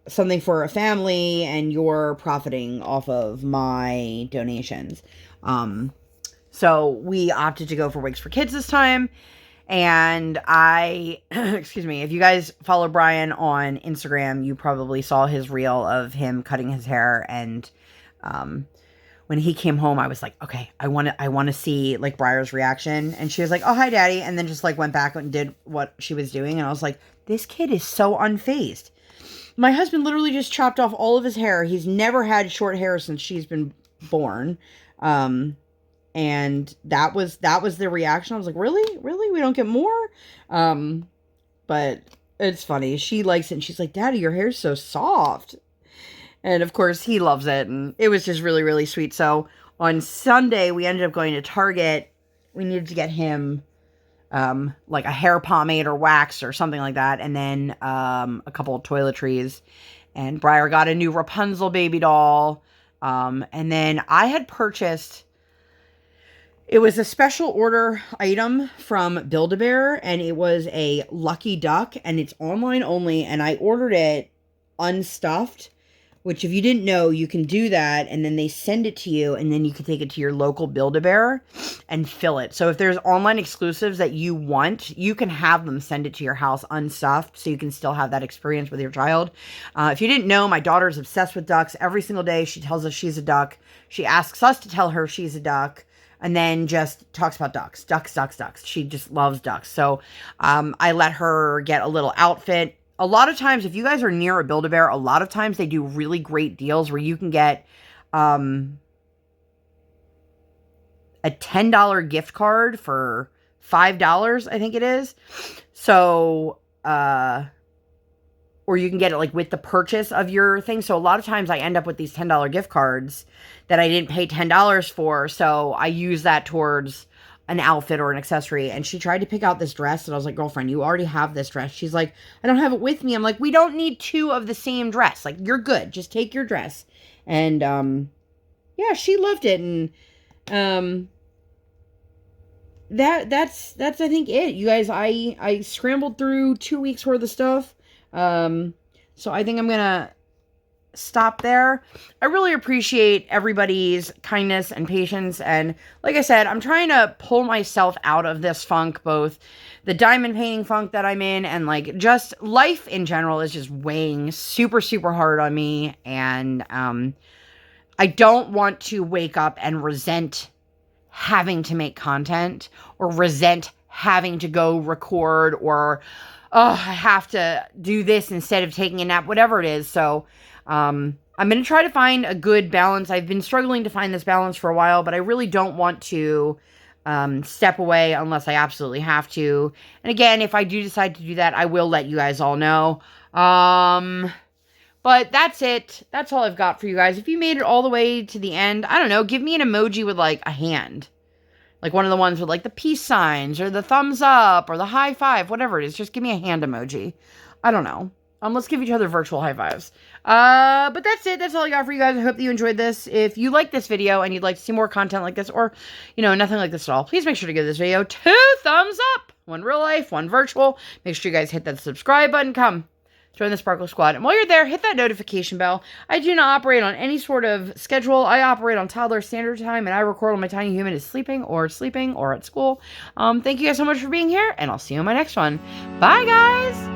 something for a family, and you're profiting off of my donations. So we opted to go for Wigs for Kids this time. And excuse me, if you guys follow Brian on Instagram, you probably saw his reel of him cutting his hair. And when he came home, I was like, okay, I want to see like Briar's reaction. And she was like, oh, hi, Daddy. And then just like went back and did what she was doing. And I was like, this kid is so unfazed. My husband literally just chopped off all of his hair. He's never had short hair since she's been born. And that was the reaction. I was like, really? We don't get more? But it's funny. She likes it. And she's like, Daddy, your hair's so soft. And of course, he loves it. And it was just really, really sweet. So on Sunday, we ended up going to Target. We needed to get him like a hair pomade or wax or something like that. And then a couple of toiletries. And Briar got a new Rapunzel baby doll. And then I had purchased... It was a special order item from Build-A-Bear, and it was a Lucky Duck, and it's online only, and I ordered it unstuffed, which if you didn't know, you can do that, and then they send it to you, and then you can take it to your local Build-A-Bear and fill it. So if there's online exclusives that you want, you can have them send it to your house unstuffed, so you can still have that experience with your child. If you didn't know, my daughter's obsessed with ducks. Every single day, she tells us she's a duck. She asks us to tell her she's a duck. And then just talks about ducks. She just loves ducks. So I let her get a little outfit. A lot of times, if you guys are near a Build-A-Bear, a lot of times they do really great deals where you can get a $10 gift card for $5, I think it is. So, or you can get it like with the purchase of your thing. So a lot of times I end up with these $10 gift cards that I didn't pay $10 for. So I use that towards an outfit or an accessory. And she tried to pick out this dress. And I was like, girlfriend, you already have this dress. She's like, I don't have it with me. I'm like, we don't need two of the same dress. Like, you're good. Just take your dress. And, yeah, she loved it. And, that's I think it. You guys, I scrambled through 2 weeks worth of stuff. So I think I'm gonna stop there. I really appreciate everybody's kindness and patience. And like I said, I'm trying to pull myself out of this funk, both the diamond painting funk that I'm in and like just life in general is just weighing super, super hard on me. And I don't want to wake up and resent having to make content or resent having to go record or, oh, I have to do this instead of taking a nap, whatever it is. So, I'm going to try to find a good balance. I've been struggling to find this balance for a while, but I really don't want to step away unless I absolutely have to. And again, if I do decide to do that, I will let you guys all know. But that's it. That's all I've got for you guys. If you made it all the way to the end, I don't know, give me an emoji with like a hand. Like one of the ones with like the peace signs or the thumbs up or the high five, whatever it is. Just give me a hand emoji. I don't know. Let's give each other virtual high fives. But that's it. That's all I got for you guys. I hope that you enjoyed this. If you like this video and you'd like to see more content like this or, you know, nothing like this at all, please make sure to give this video 2 thumbs up. One real life, one virtual. Make sure you guys hit that subscribe button. Come join the Sparkle Squad. And while you're there, hit that notification bell. I do not operate on any sort of schedule. I operate on toddler standard time, and I record when my tiny human is sleeping or at school. Thank you guys so much for being here, and I'll see you in my next one. Bye, guys!